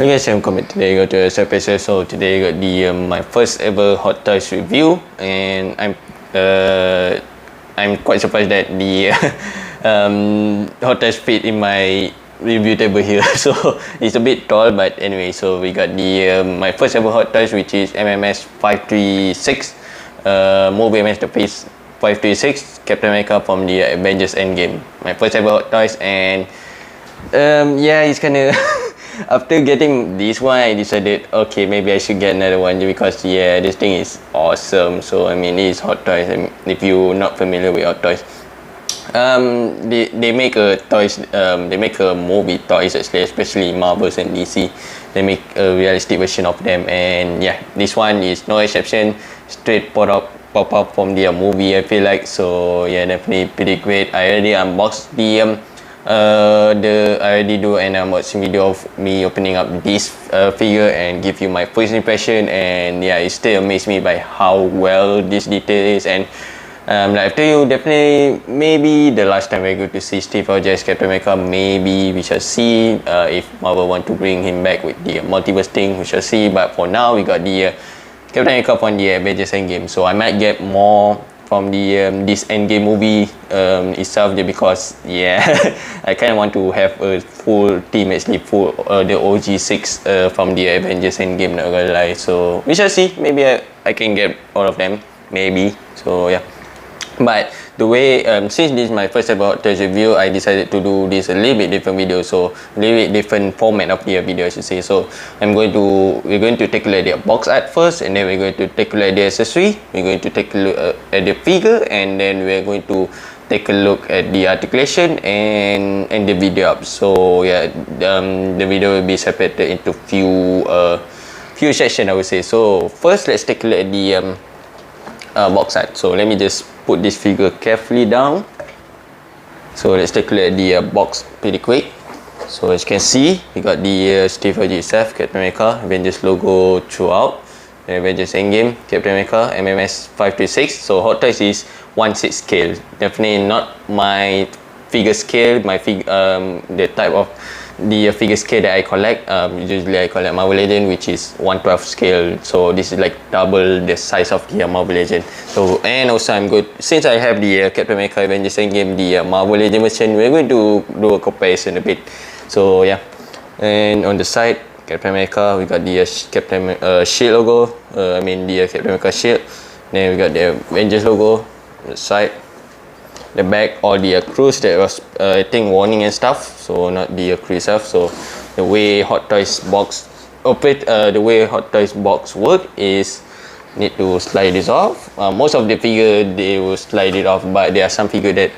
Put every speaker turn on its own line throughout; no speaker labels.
Hey guys, I'm Comet. Today I got to surprise. So today I got the my first ever Hot Toys review, and I'm quite surprised that the Hot Toys fit in my review table here. So it's a bit tall, but anyway. So we got the my first ever Hot Toys, which is MMS536, movie masterpiece 536, Captain America from the Avengers Endgame. My first ever Hot Toys, and yeah, it's kind of after getting this one, I decided, okay, maybe I should get another one because yeah, this thing is awesome. So I mean, it is Hot Toys. I mean, if you're not familiar with Hot Toys, they make a toys. They make a movie toys actually, especially Marvels and DC. They make a realistic version of them, and yeah, this one is no exception. Straight pop up from the movie. I feel like so. Yeah, definitely pretty great. I already unboxed the I already do an unboxing video of me opening up this figure and give you my first impression, and yeah, it still amazed me by how well this detail is. And like I tell you, definitely maybe the last time we're going to see Steve Rogers Captain America, maybe we shall see. If Marvel want to bring him back with the multiverse thing, we shall see. But for now, we got the Captain America from the Avengers Endgame, so I might get more from the this Endgame movie itself, because yeah, I kind of want to have a full team, actually full the OG6 from the Avengers Endgame, not gonna lie. So we shall see. Maybe I can get all of them, maybe. So yeah. But the way, since this is my first ever Hot Toys review, I decided to do this a little bit different video, so a little bit different format of the video, I should say. So we're going to take a look at the box art first, and then we're going to take a look at the accessory. We're going to take a look at the figure, and then we're going to take a look at the articulation and the video up. So yeah, the video will be separated into few sections, I would say. So first, let's take a look at the box art. So let me just put this figure carefully down. So let's take a look at the box pretty quick. So as you can see, we got the Steve Rogers itself, Captain America, Avengers logo throughout, the Avengers Endgame, Captain America, MMS536. So Hot Toys is 1/6 scale. Definitely not my figure scale, the type of the figure scale that I collect. Usually I collect Marvel Legend, which is 1/12 scale. So this is like double the size of the Marvel Legend. So, and also I'm good, since I have the Captain America Avengers Endgame, the Marvel Legend version, we're going to do a comparison a bit. So yeah, and on the side, Captain America, we got the Captain Shield logo. I mean the Captain America Shield. Then we got the Avengers logo on the side. The back, all the crews that was I think warning and stuff, so not the crew itself. So the way Hot Toys box work is need to slide this off. Most of the figure they will slide it off, but there are some figure that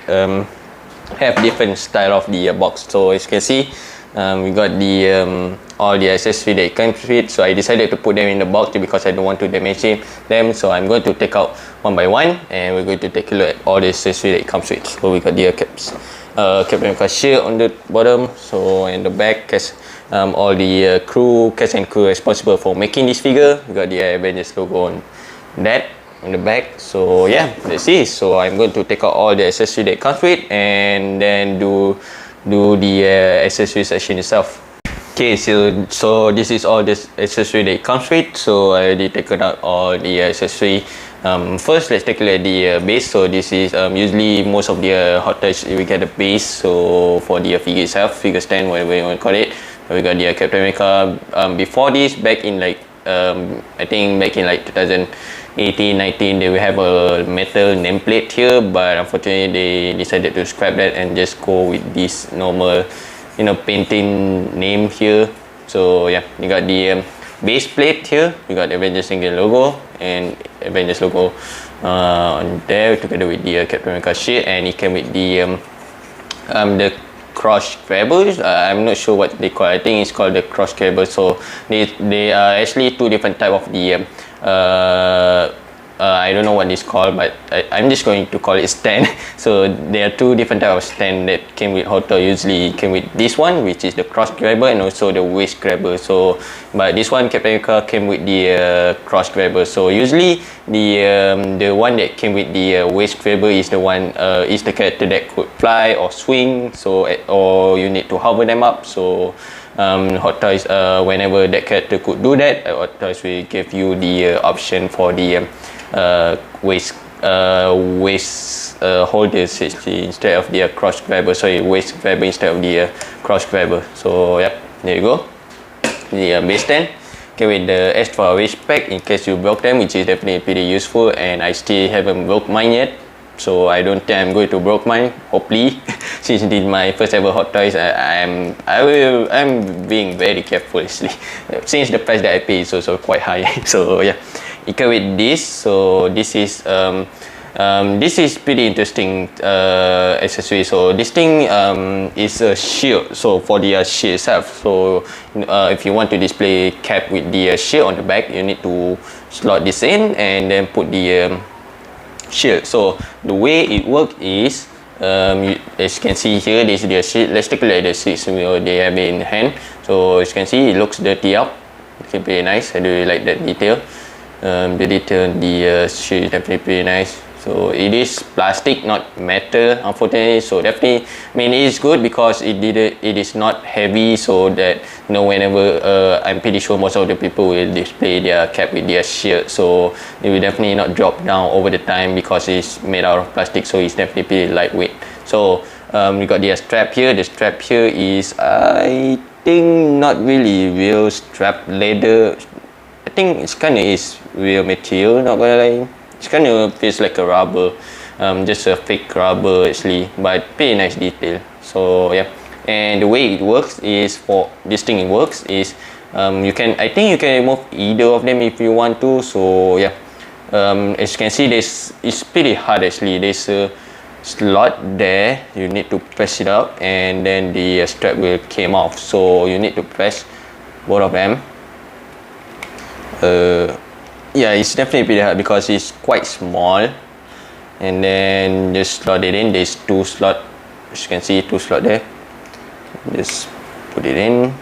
have different style of the box. So as you can see, we got the all the accessory that comes with. So I decided to put them in the box because I don't want to damage them. So I'm going to take out one by one, and we're going to take a look at all the accessory that comes with. So we got the Captain America shield on the bottom. So in the back has all the cast and crew responsible for making this figure. We got the Avengers logo on that on the back. So yeah, that's it. So I'm going to take out all the accessory that comes with, and then do the accessory section itself. Okay, so this is all this accessory that comes with. So I already taken out all the accessory. First, let's take a look at the base. So this is usually most of the Hot Toys we get the base. So for the figure itself, figure stand, whatever you want to call it. We got the Captain America. Before this, back in like I think back in like 2018-19, they will have a metal nameplate here, but unfortunately they decided to scrap that and just go with this normal, painting name here. So yeah, you got the base plate here. You got the Avengers Endgame logo and Avengers logo on there together with the Captain America shield, and it came with the cross grabbers. I'm not sure what they call it. I think it's called the cross grabbers. So they are actually two different type of the I don't know what it's called, but I'm just going to call it stand. So there are two different types of stand that came with Hot Toys. Usually came with this one, which is the cross grabber, and also the waist grabber. So but this one, Captain America, came with the cross grabber. So usually the one that came with the waist grabber is the one is the character that could fly or swing. So or you need to hover them up. So Hot Toys, whenever that character could do that, Hot Toys will give you the option for the waist holders actually, instead of the cross grabber. Sorry, waist grabber instead of the cross grabber. So yep, there you go. The base stand. Okay, with the extra waist pack in case you broke them, which is definitely pretty useful, and I still haven't broke mine yet, so I don't think I'm going to broke mine, hopefully. Since this is my first ever Hot Toys, I'm being very careful actually, since the price that I pay is also quite high. So yeah, okay, with this, so this is pretty interesting accessory. So this thing is a shield, so for the shield itself. So if you want to display cap with the shield on the back, you need to slot this in and then put the shield. So the way it works is, as you can see here, this is the shield. Let's take a look at the seats they have in hand. So as you can see, it looks dirty up. Okay, pretty nice. I do really like that detail. The detail on the shield is definitely pretty nice. So it is plastic, not metal, unfortunately. So definitely, I mean, it is good because it is not heavy, so that, you know, whenever I'm pretty sure most of the people will display their cap with their shield, so it will definitely not drop down over the time because it's made out of plastic. So it's definitely pretty lightweight. So we got the strap here. The strap here is, I think, not really real strap, leather. I think it's kind of is real material, not gonna lie. It kind of feels like a rubber, just a fake rubber actually, but pretty nice detail. So yeah, and the way it works is, for this thing, it works is, I think you can remove either of them if you want to. So yeah, as you can see, it's pretty hard actually. There's a slot there, you need to press it up and then the strap will come off. So you need to press both of them. Yeah, it's definitely pretty hard because it's quite small, and then just slot it in. There's two slots, as you can see, two slots there. Just put it in,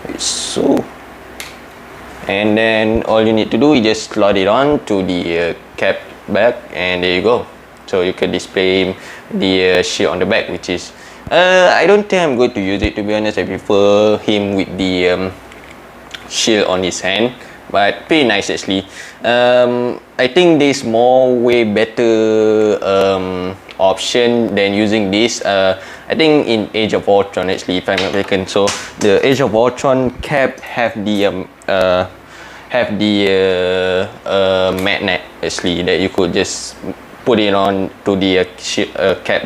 like so, and then all you need to do is just slot it on to the cap back, and there you go. So you can display the shield on the back, which is, I don't think I'm going to use it, to be honest. I prefer him with the shield on his hand, but pretty nice actually. I think there's way better option than using this. I think in Age of Ultron actually, if I'm not mistaken. So the Age of Ultron cap have the magnet actually, that you could just put it on to the cap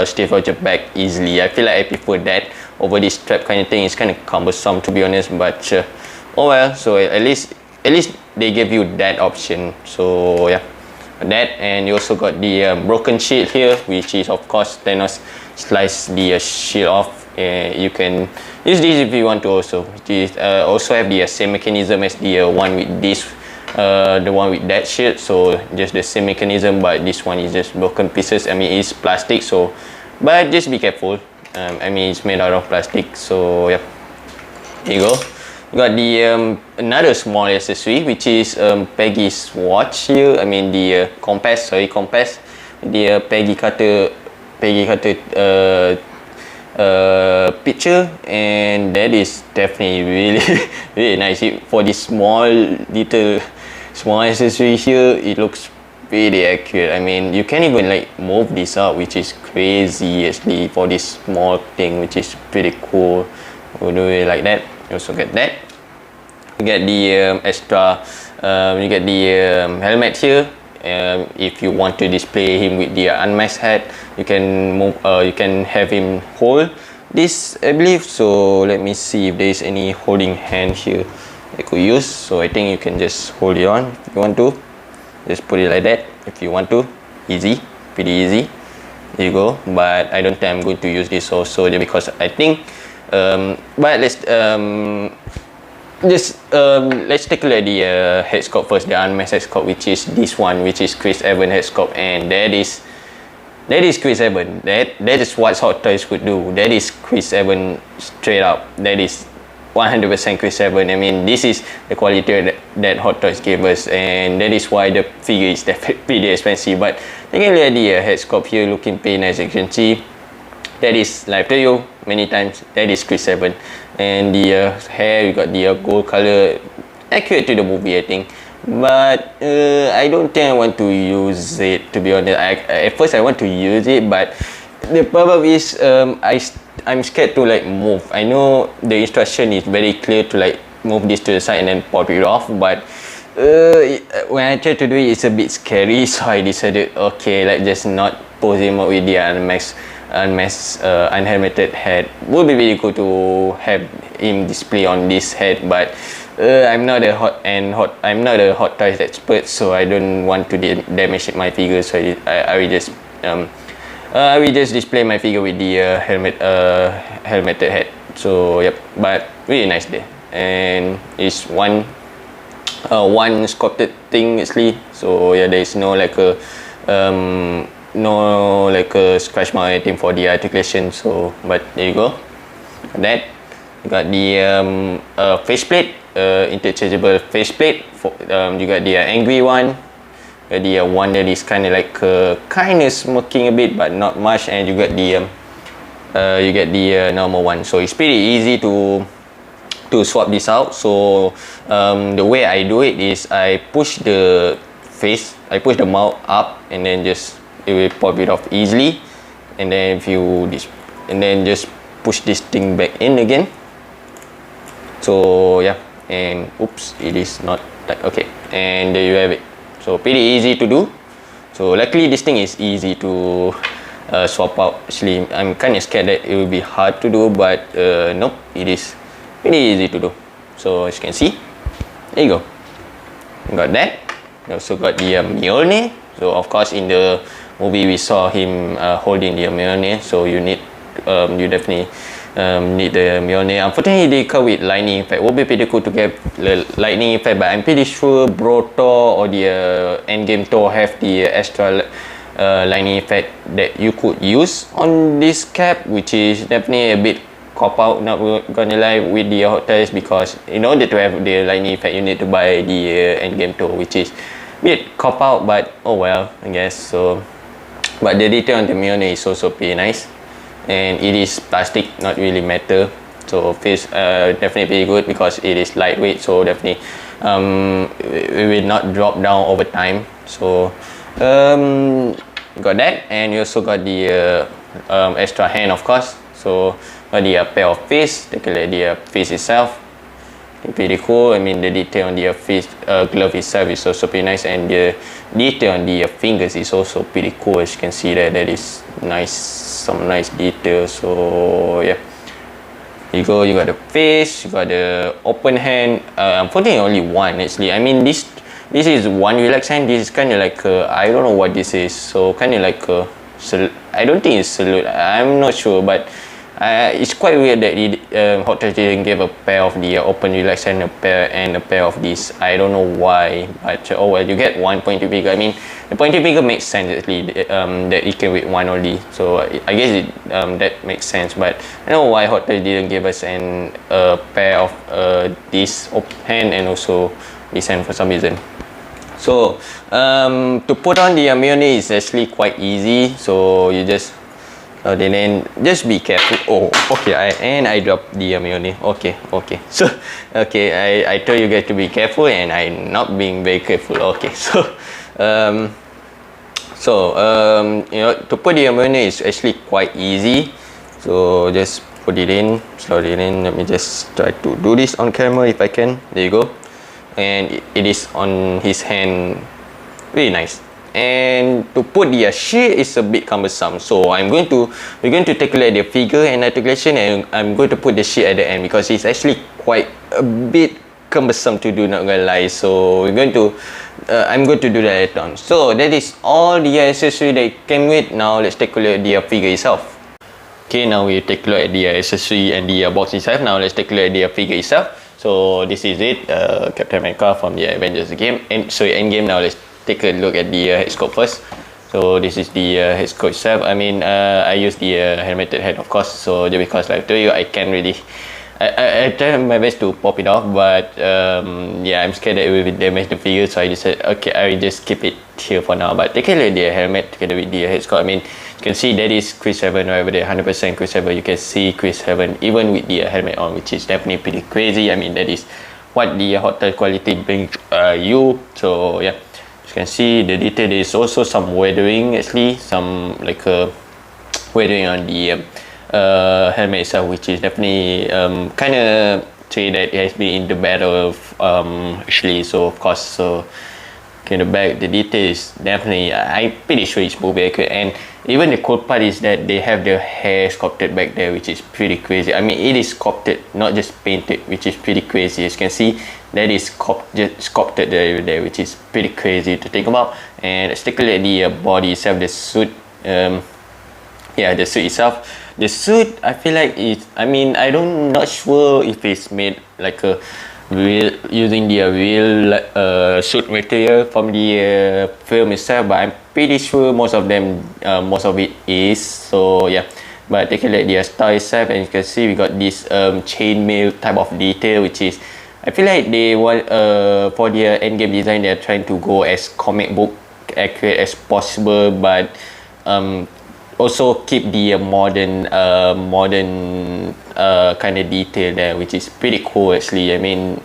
Steve Rogers back easily. I feel like I prefer that over this strap kind of thing. It's kind of cumbersome, to be honest, but oh well. So at least they give you that option. So yeah, that, and you also got the broken shield here, which is of course Thanos slice the shield off. You can use this if you want to also. It is, also have the same mechanism as the one with this, the one with that shield. So just the same mechanism, but this one is just broken pieces. I mean, it's plastic, so, but just be careful. I mean, it's made out of plastic. So yeah, there you go. You got the another small accessory, which is Peggy's watch here. I mean the compass, the Peggy Carter picture, and that is definitely really really nice. For this small accessory here, it looks pretty accurate. I mean, you can even like move this up, which is crazy actually, for this small thing, which is pretty cool. I do really like that. You also get that. You get the extra. You get the helmet here. If you want to display him with the unmasked hat, you can move. You can have him hold this, I believe. So let me see if there is any holding hand here I could use. So I think you can just hold it on if you want to. Just put it like that if you want to. Easy, pretty easy. There you go. But I don't think I'm going to use this also, because I think. But let's take a look at the head sculpt first, the unmasked head sculpt, which is this one, which is Chris Evans head sculpt, and that is Chris Evans. That is what Hot Toys could do. That is Chris Evans straight up. That is 100% Chris Evans. I mean, this is the quality that Hot Toys gave us, and that is why the figure is definitely pretty expensive. But taking a look at the head sculpt here, looking pretty nice. As you can see, that is, like I tell you, many times. That is Chris Evans. And the hair, you got the gold color, accurate to the movie, I think. But I don't think I want to use it, to be honest. At first I want to use it, but the problem is I'm scared to like move. I know the instruction is very clear to like move this to the side and then pop it off, but when I try to do it, it's a bit scary. So I decided, okay, like just not pose him up with the unhelmeted head. Would be really cool to have him display on this head, but I'm not a hot toys expert, so I don't want to damage my figure. So I will just display my figure with the helmeted head. So yep, but really nice there, and it's one sculpted thing actually. So yeah, there is no like a scratch mark or anything for the articulation. So but there you go. That you got the faceplate, interchangeable faceplate. You got the angry one, the one that is kind of like kind of smoking a bit but not much, and you got the normal one. So it's pretty easy to swap this out. So the way I do it is I push the mouth up, and then it will pop it off easily, and then just push this thing back in again. So yeah, and oops, it is not like okay, and there you have it. So pretty easy to do. So luckily this thing is easy to swap out. Actually, I'm kind of scared that it will be hard to do, but nope, it is pretty easy to do. So as you can see, there you go. You got that. You also got the Mjolnir. So of course in the movie we saw him holding the Mjolnir. So you definitely need the Mjolnir. Unfortunately they come with lightning effect. Would be pretty cool to get the lightning effect, but I'm pretty sure Bro Thor or the Endgame Thor have the extra lightning effect that you could use on this cap, which is definitely a bit cop out, not gonna lie, with the Hot Toys, because in order to have the lightning effect you need to buy the Endgame Thor, which is a bit cop out, but oh well, I guess. So but the detail on the Mjolnir is also pretty nice, and it is plastic, not really metal, so feels definitely pretty good because it is lightweight. So definitely it will not drop down over time. So got that, and you also got the extra hand, of course. So got the pair of fists. Take a look at the fist itself. Pretty cool. I mean, the detail on the fist glove itself is also pretty nice, and the detail on the fingers is also pretty cool. As you can see there, that is nice, some nice detail. So yeah, you got the face, you got the open hand. Unfortunately only one actually. I mean, this is one relaxed hand. This is kind of like I don't know what this is. So kind of like I don't think it's salute. I'm not sure, but it's quite weird that Hot Toys didn't give a pair of the open relaxed hand and a pair of these. I don't know why, but oh well, you get one pointy figure. I mean, the pointy figure makes sense actually, that it came with one only. So I guess that makes sense, but I don't know why Hot Toys didn't give us a pair of this hand and also this hand for some reason. So to put on the Mjolnir is actually quite easy. So you just then just be careful. Oh, okay. I dropped the Mjolnir. Okay. So okay, I told you guys to be careful, and I'm not being very careful. Okay, so you know, to put the Mjolnir is actually quite easy. So just put it in, slot it in. Let me just try to do this on camera if I can. There you go. And it is on his hand, really nice. And to put the sheet is a bit cumbersome, so we're going to take a look at the figure and articulation, and I'm going to put the sheet at the end because it's actually quite a bit cumbersome to do, not gonna lie. So I'm going to do that later on. So that is all the accessory that it came with. Now let's take a look at the figure itself. Okay, now we take a look at the accessory and the box itself. Now let's take a look at the figure itself. So this is it, Captain America from the Avengers game. Endgame. Now let's take a look at the head sculpt first. So this is the head sculpt itself. I mean, I use the helmeted head, of course. So just because, like I told you, I can't really I try my best to pop it off, but yeah, I'm scared that it will damage the figure, so I decided, okay, I will just keep it here for now. But take a look at the helmet together with the head sculpt. I mean, you can see that is Chris Evans right over there, 100% Chris Evans. You can see Chris Evans even with the helmet on, which is definitely pretty crazy. I mean, that is what the hot toy quality brings you. So yeah, you can see the detail. There is also some weathering, actually, some like weathering on the helmet itself, which is definitely kind of say that it has been in the battle actually. So of course, so in the back, the detail is definitely, I'm pretty sure it's movie accurate. And even the cool part is that they have the hair sculpted back there, which is pretty crazy. I mean, it is sculpted, not just painted, which is pretty crazy. As you can see, that is sculpted there, which is pretty crazy to think about. And let's take a look at the body itself, the suit. Yeah, the suit itself. The suit, I feel like it's, I mean, I'm not sure if it's made like a real, using the real suit material from the film itself, but I'm pretty sure most of it is. So yeah, but take a look at the star itself, and you can see we got this chainmail type of detail, which is, I feel like they want for their Endgame design, they're trying to go as comic book accurate as possible, but also keep the modern kind of detail there, which is pretty cool actually. I mean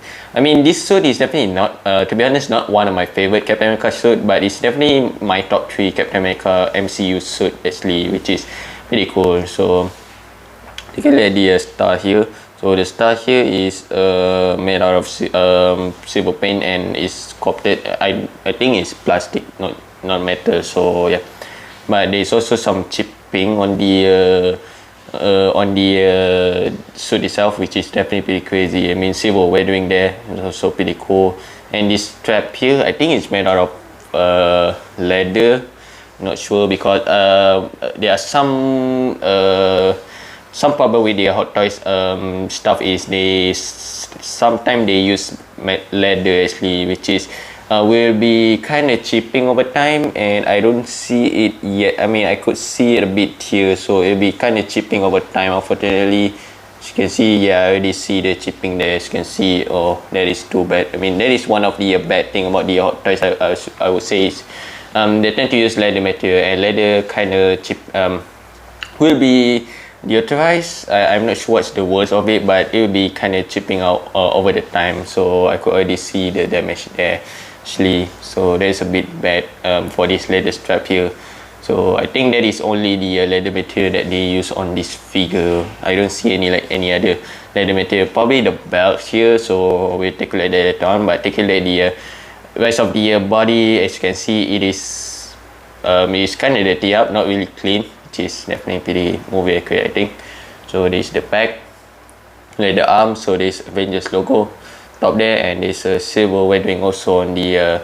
this suit is definitely not, to be honest, not one of my favorite Captain America suit, but it's definitely my top 3 Captain America MCU suit actually, which is pretty cool. So take a look at the star here. So the star here is made out of silver paint and is sculpted. I think it's plastic, not metal. So yeah, but there's also some chipping on the suit itself, which is definitely pretty crazy. I mean, silver weathering there is also pretty cool. And this strap here, I think it's made out of leather. Not sure, because there are some problem with the Hot Toys stuff is sometimes they use leather actually, which is will be kind of chipping over time, and I don't see it yet. I mean, I could see it a bit here, so it'll be kind of chipping over time, unfortunately. As you can see, yeah, I already see the chipping there. As you can see, oh, that is too bad. I mean, that is one of the bad thing about the Hot Toys, I would say, is they tend to use leather material, and leather kind of chip will be deodorized. I'm not sure what's the words of it, but it will be kind of chipping out over the time. So I could already see the damage there actually. So that is a bit bad for this leather strap here. So I think that is only the leather material that they use on this figure. I don't see any other leather material. Probably the belt here, so we'll take a look at that later on. But take a look at the rest of the body. As you can see, it is kind of dirty up, not really clean, which is definitely pretty movie accurate, I think. So this is the back, leather arm. So this Avengers logo top there, and there's a silver weathering also on the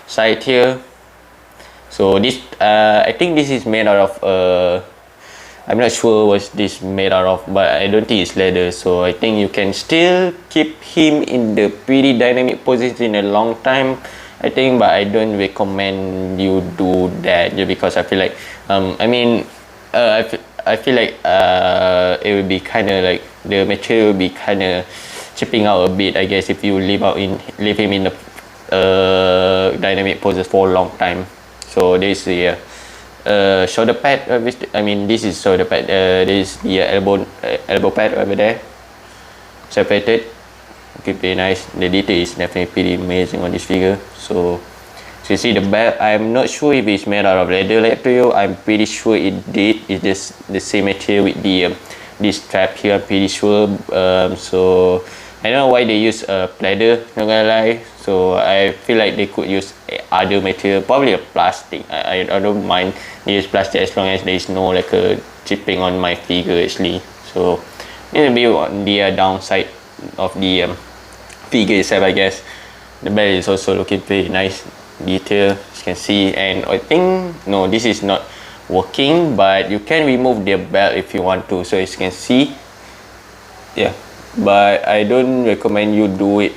side here. So this I think this is made out of I'm not sure what this made out of, but I don't think it's leather. So I think you can still keep him in the pretty dynamic position a long time, I think, but I don't recommend you do that, just because I feel like I feel like it will be kind of like the material will be kind of chipping out a bit, I guess, if you leave him in the dynamic poses for a long time. So this is the shoulder pad. I mean, this is shoulder pad. This is the elbow pad over there, separated. Okay, pretty nice. The detail is definitely pretty amazing on this figure. So you see the belt. I'm not sure if it's made out of leather like to you. I'm pretty sure it's just the same material with the this strap here. I'm pretty sure. So I don't know why they use pleather, not gonna lie. So I feel like they could use other material, probably a plastic. I don't mind they use plastic as long as there is no like a chipping on my figure actually. So it'll be on the downside of the figure itself, I guess. The belt is also looking pretty nice, detail, as you can see. And I think, no, this is not working, but you can remove the belt if you want to. So as you can see, yeah, but I don't recommend you do it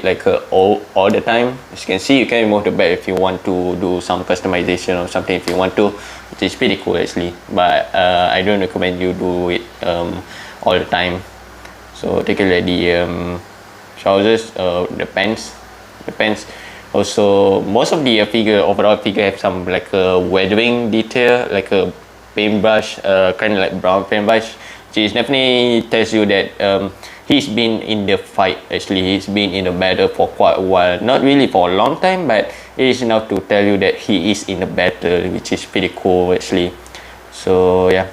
like all the time. As you can see, you can remove the belt if you want to do some customization or something, if you want to, which is pretty cool actually. But I don't recommend you do it all the time. So take a look at the trousers, the pants. Also, most of the overall figure have some like a weathering detail, like a paintbrush, kind of like brown paintbrush, which definitely tells you that he's been in the fight. Actually, he's been in the battle for quite a while. Not really for a long time, but it is enough to tell you that he is in the battle, which is pretty cool actually. So yeah,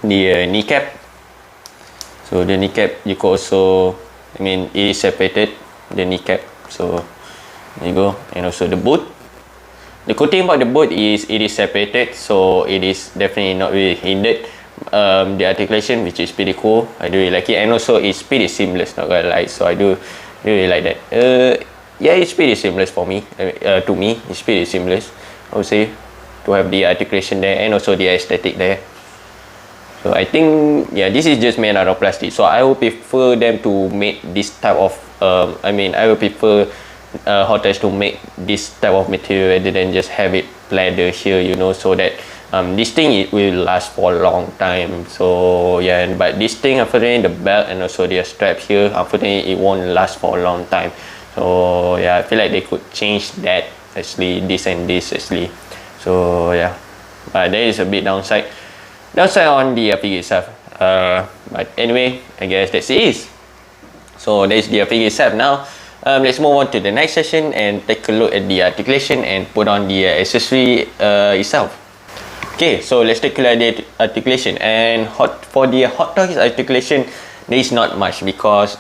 the kneecap. So the kneecap, you could also, I mean, it is separated, the kneecap. So there you go. And also the boot. The cool thing about the boot is it is separated, so it is definitely not really hindered. The articulation, which is pretty cool. I do really like it, and also it's pretty seamless, not gonna lie. So I do really like that. Yeah, it's pretty seamless for me. To me, it's pretty seamless, I would say, to have the articulation there and also the aesthetic there. So I think, yeah, this is just made out of plastic. So I would prefer them to make this type of, I would prefer hot toys to make this type of material rather than just have it leather here, you know, so that this thing, it will last for a long time. So yeah, but this thing, unfortunately, the belt and also the strap here, unfortunately, it won't last for a long time. So yeah, I feel like they could change that, actually, this and this actually. So yeah, but there is a bit downside on the figure itself. But anyway, I guess that's it. So there's the figure itself. Now let's move on to the next session and take a look at the articulation and put on the accessory itself. Okay, so let's take a look at the articulation. And for the hot toys articulation, there is not much, because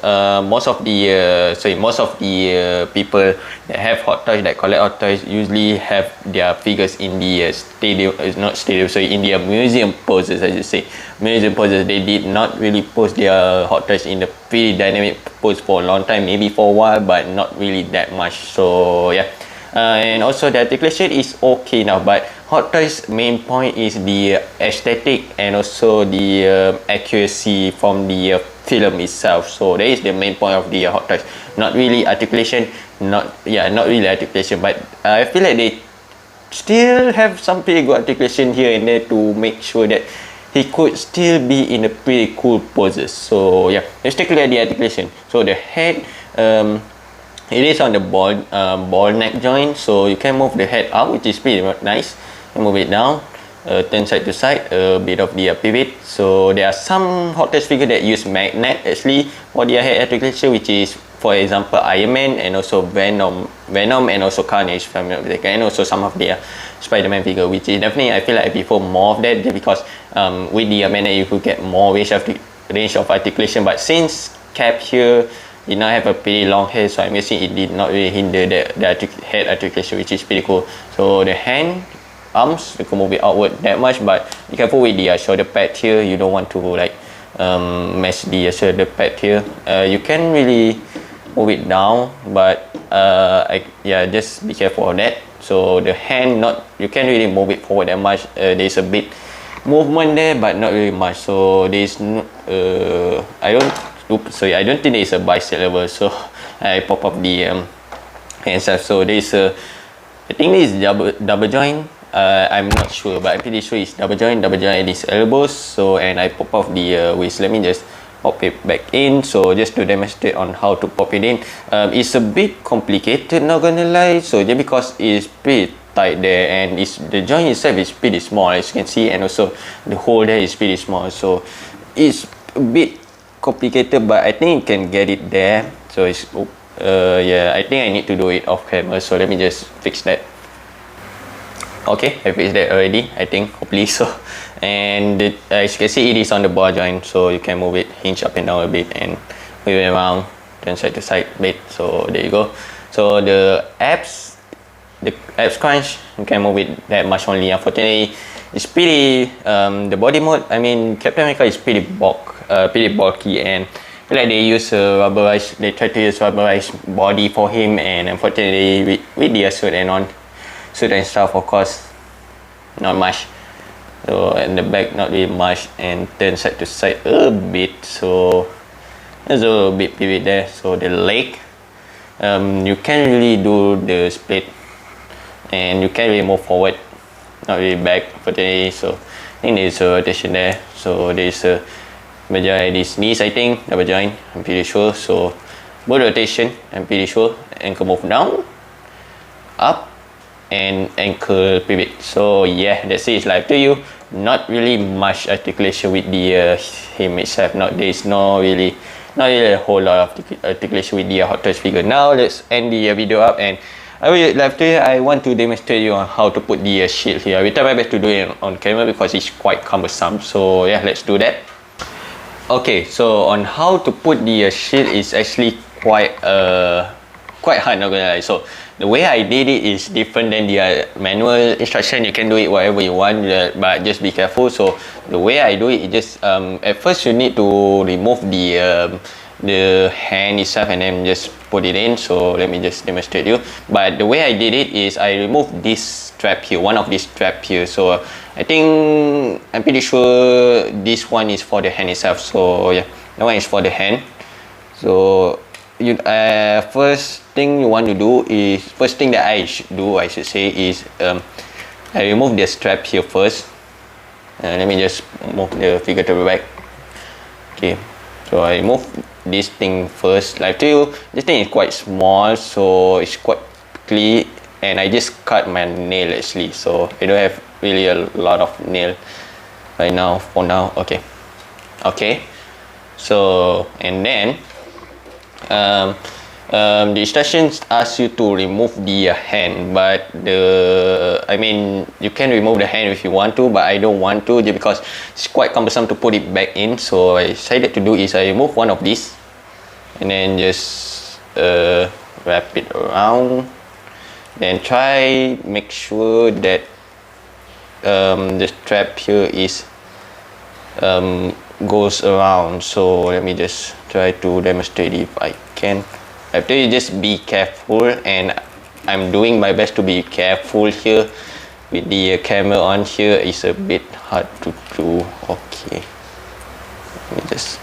most of the people that have hot toys, that collect hot toys, usually have their figures in the in their museum poses, as you say. Museum poses. They did not really pose their hot toys in the pretty dynamic pose for a long time, maybe for a while, but not really that much. So yeah. And also the articulation is okay now, but hot toys main point is the aesthetic and also the accuracy from the film itself. So that is the main point of the hot toys, not really articulation. Not really articulation, but I feel like they still have some pretty good articulation here and there to make sure that he could still be in a pretty cool poses. So yeah, let's take a look at the articulation. So the head, it is on the ball neck joint, so you can move the head up, which is pretty nice, and move it down, turn side to side, a bit of the pivot. So there are some hot toys figure that use magnet actually for their head articulation, which is, for example, Iron Man and also Venom and also Carnage, and also some of their Spider-Man figure, which is definitely, I feel like I prefer more of that, because with the magnet you could get more range of articulation. But since Cap here did not have a pretty long hair, so I'm guessing it did not really hinder the head articulation, which is pretty cool. So the arms, you can move it outward that much, but be careful with the shoulder pad here. You don't want to like mess the shoulder pad here. You can really move it down, but just be careful of that. So the hand, you can't really move it forward that much. There's a bit movement there, but not really much. So there's I don't think there is a bicep level, so I pop up the hand stuff. So there is I think this is double joint. I'm not sure, but I'm pretty sure it's double joint at these elbows. So, and I pop off the waist. Let me just pop it back in. So just to demonstrate on how to pop it in, it's a bit complicated, not gonna lie. So just because it's pretty tight there, and the joint itself is pretty small, as you can see, and also the hole there is pretty small, so it's a bit complicated, but I think you can get it there. So it's I think I need to do it off camera, so let me just fix that. Okay, I fixed that already, I think, hopefully so. And as you can see, it is on the ball joint, so you can move it, hinge up and down a bit, and move it around, turn side to side a bit. So there you go. So the abs crunch, you can move it that much only. Unfortunately, it's pretty the body mode, I mean, Captain America is pretty bulky, and I feel like they try to use rubberized body for him, and unfortunately with the suit and stuff, of course, not much. So and the back, not really much, and turn side to side a bit, so there's a bit pivot there. So the leg, you can't really do the split, and you can't really move forward, not really back, unfortunately. So I think there's a rotation there. So there's a double join this knees, I think, double join, I'm pretty sure. So both rotation, I'm pretty sure. Ankle move down, up, and ankle pivot. So yeah, that's it. It's like to you. Not really much articulation with the him itself. There's not really a whole lot of articulation with the hot touch figure. Now let's end the video up, and I want to demonstrate you on how to put the shield here. I will try my best to do it on camera because it's quite cumbersome. So yeah, let's do that. Okay, so on how to put the shield is actually quite hard, not gonna lie. So the way I did it is different than the manual instruction. You can do it whatever you want, but just be careful. So the way I do it is just at first you need to remove the hand itself and then just put it in. So let me just demonstrate you. But the way I did it is I removed this strap here, one of this strap here. So I think I'm pretty sure this one is for the hand itself. So yeah, that one is for the hand. So you first thing you want to do is I should say is I remove the strap here first. Let me just move the figure to the back. Okay, so I remove this thing first. Like to you, this thing is quite small, so it's quite quickly, and I just cut my nail actually, so I don't have really a lot of nail right now for now. Okay, so and then the instructions ask you to remove the hand, but you can remove the hand if you want to, but I don't want to just because it's quite cumbersome to put it back in. So I decided to do is I remove one of these and then just wrap it around, then try make sure that the strap here is goes around. So let me just try to demonstrate if I can. After you just be careful, and I'm doing my best to be careful here with the camera on here. It's a bit hard to do. Okay, let me just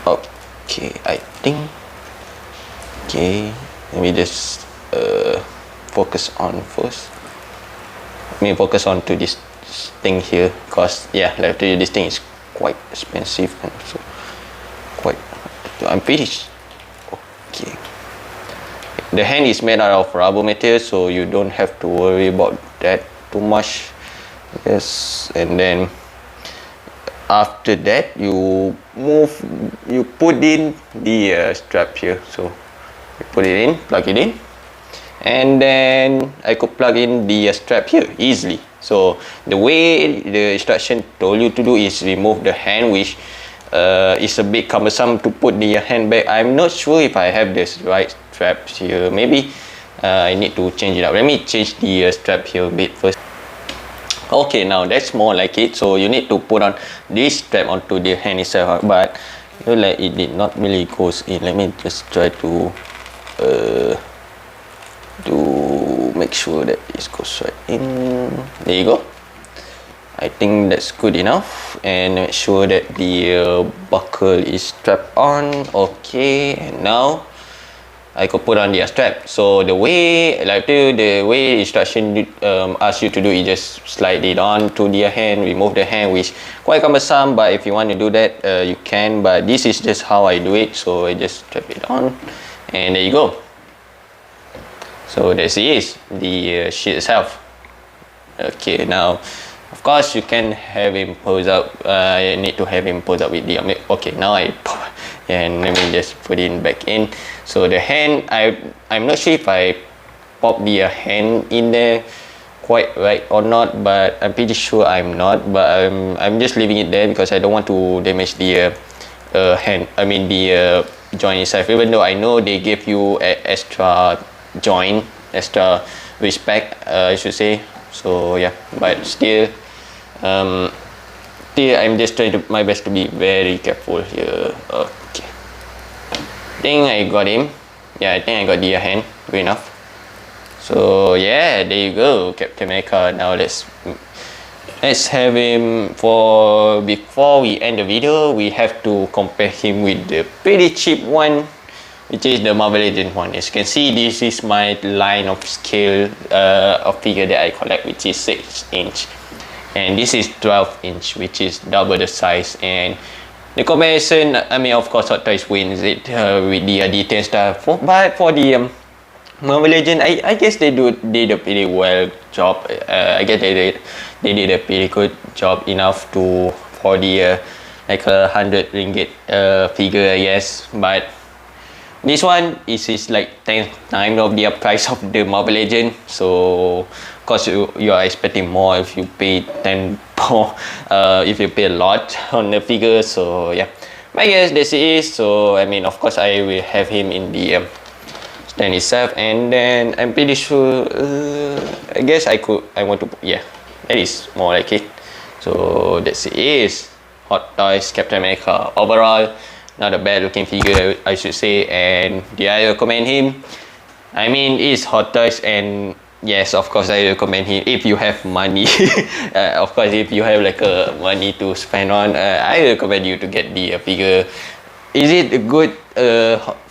okay, I think let me just focus on first. Let me focus on to this thing here, because yeah, like this thing is quite expensive and also quite I'm pretty okay. The hand is made out of rubber material, so you don't have to worry about that too much. Yes, and then after that you put in the strap here. So you put it in, plug it in, and then I could plug in the strap here easily. So the way the instruction told you to do is remove the hand, which is a bit cumbersome to put the hand back. I'm not sure if I have this right strap here. Maybe I need to change it up. Let me change the strap here a bit first. Okay, now that's more like it. So you need to put on this strap onto the hand itself, but like it did not really goes in. Let me just try to make sure that it goes right in. There you go. I think that's good enough, and make sure that the buckle is strapped on. Okay, and now I could put on the strap. So the way instruction asks you to do is just slide it on to the hand, remove the hand, which quite cumbersome, but if you want to do that you can, but this is just how I do it. So I just strap it on, and there you go. So that's it, the sheet itself. Okay, now of course you can have him pose up. I need to have him pose up with the okay, now and let me just put it back in. So the hand, I'm not sure if I pop the hand in there quite right or not, but I'm pretty sure I'm not, but I'm just leaving it there because I don't want to damage the the joint itself, even though I know they give you extra joint, extra respect, I should say. So yeah, but still I'm just trying my best to be very careful here. Okay, I think I got him. Yeah, I think I got the hand good enough. So yeah, there you go, Captain America. Now let's have him. Before we end the video, we have to compare him with the pretty cheap one, which is the Marvel Legends one. As you can see, this is my line of scale of figure that I collect, which is 6 inch. and this is 12-inch, which is double the size. And the comparison, I mean, of course, Hot Toys wins it with the detail stuff. But for the Marvel Legend, I guess they did a pretty well job. I guess they did a pretty good job enough for the like ringgit figure, I guess. But this one is like 10 times of the price of the Marvel Legend. So of course you are expecting more if you pay 10 more, if you pay a lot on the figure. So yeah, I guess this is. So I mean, of course I will have him in the stand itself, and then I'm pretty sure I guess I want to, yeah, that is more like it. So this is Hot Toys Captain America. Overall, not a bad looking figure, I should say, and do I recommend him? I mean, it's Hot Toys, and yes, of course I recommend him if you have money. Of course, if you have like money to spend on, I recommend you to get the figure. Is it a good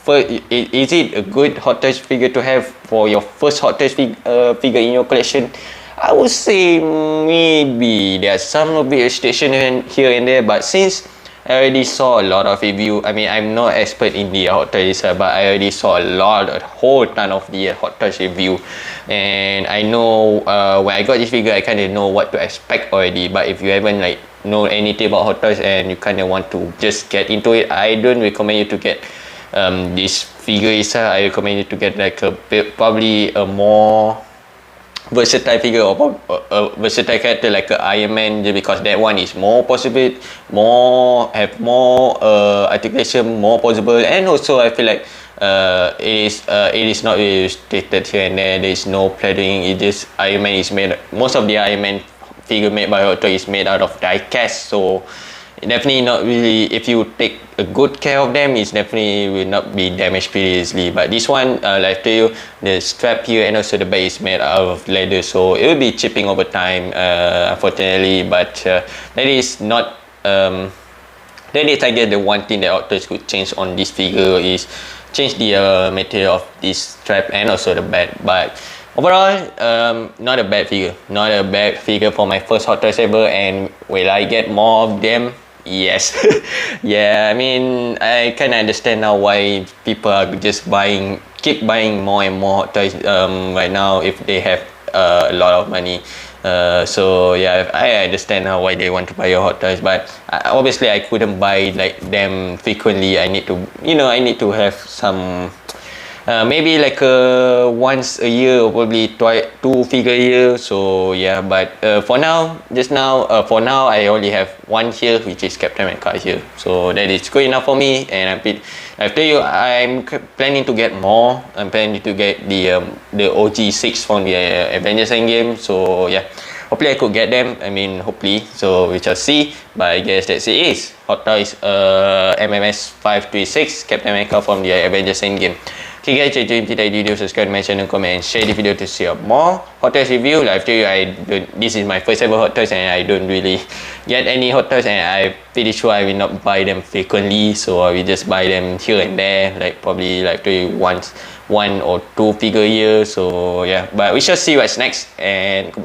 is it a good Hot Toys figure to have for your first Hot Toys figure in your collection? I would say maybe. There are some a bit restriction here and there, but since I already saw a lot of review, I mean, I'm not expert in the Hot Toys, but I already saw a whole ton of the Hot Toys review, and I know when I got this figure, I kind of know what to expect already. But if you haven't like know anything about Hot Toys and you kind of want to just get into it, I don't recommend you to get this figure itself. I recommend you to get like probably a more versatile figure, or a versatile character like Iron Man, just because that one is more possible, have more articulation, more possible, and also I feel like it is not really restricted here and there. There is no plating. It just Iron Man is made. Most of the Iron Man figure made by Hot Toys is made out of die cast, so definitely not really, if you take a good care of them, it's definitely will not be damaged pretty easily. But this one, like I tell you, the strap here and also the bag is made out of leather, so it will be chipping over time, unfortunately. But that is not that is, I guess, the one thing that Hot Toys could change on this figure is change the material of this strap and also the bag. But overall, not a bad figure for my first Hot Toys ever. And will I get more of them? Yes. Yeah, I mean, I kind of understand now why people are just keep buying more and more Hot Toys right now if they have a lot of money. So yeah, I understand now why they want to buy your Hot Toys, but obviously I couldn't buy like them frequently. I need to have some maybe like once a year, or probably two figure a year. So yeah, but for now I only have one here, which is Captain America here, so that is good enough for me. And I tell you, I'm planning to get more. I'm planning to get the OG 6 from the Avengers Endgame. So yeah, hopefully I could get them. I mean, hopefully, so we shall see. But I guess that's it. Is Hot Toys MMS536 Captain America from the Avengers Endgame. Okay guys, if you like the video, subscribe to my channel, comment and share the video to see more Hot Toys review. Like I tell you, this is my first ever Hot Toys, and I don't really get any Hot Toys, and I'm pretty sure I will not buy them frequently. So I will just buy them here and there, like probably like once, one or two figure a year. So yeah, but we shall see what's next, and